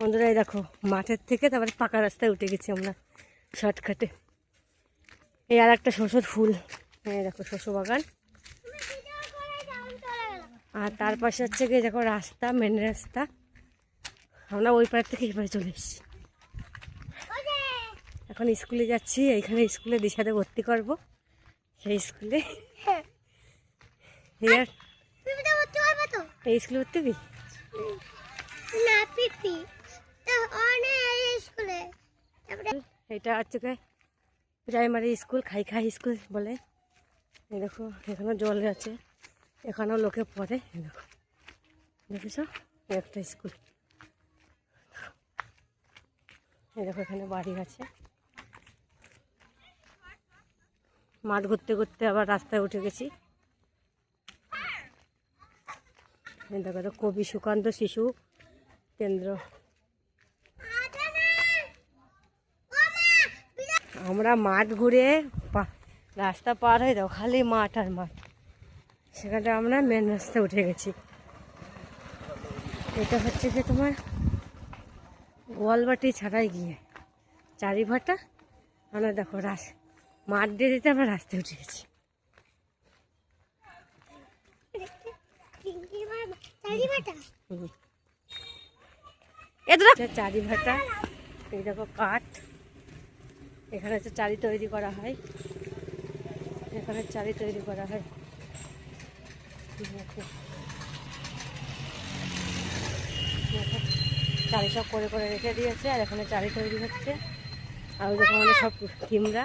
বন্ধুরা এই দেখো মাঠের থেকে তারপরে পাকা রাস্তায় উঠে গেছি আমরা শর্টকাটে। এই আর একটা শসর ফুল, এই দেখো শস্য বাগান। আর তার পাশে হচ্ছে গিয়ে দেখো রাস্তা, মেন রাস্তা। আমরা ওই পাড় থেকে এই পাড়ে চলে এসেছি। এখন স্কুলে যাচ্ছি, এইখানে স্কুলে দিশাতে ভর্তি করব, সেই স্কুলে। এই স্কুলে ভর্তি হবি? এটা হচ্ছে প্রাইমারি স্কুল, খাই খাই স্কুল বলে। এই দেখো এখানেও জল আছে, এখানেও লোকে পড়ে। দেখো দেখেছ একটা স্কুল। এই দেখো এখানে বাড়ি আছে। মাঠ ঘুরতে ঘুরতে আবার রাস্তায় উঠে গেছি। দেখো তো কবি সুকান্ত শিশু কেন্দ্র। আমরা মাঠ ঘুরে রাস্তা পার হয়ে দাও, খালি মাঠ আর মাঠ। সেখানে আমরা মেন রাস্তায় উঠে গেছি। এটা হচ্ছে যে তোমার গোয়ালবাটি ছাড়াই গিয়ে চারিভাটা। আমরা দেখো মাঠ দিয়ে দিতে আমরা রাস্তায় উঠে গেছি। চারিভাটা, এই দেখো কাঠ, এখানে হচ্ছে চারি তৈরি করা হয়, এখানে চারি তৈরি করা হয়। চারি সব করে করে রেখে দিয়েছে, আর এখানে চারি তৈরি হচ্ছে। আর ওই দেখো আমাদের সব টিমরা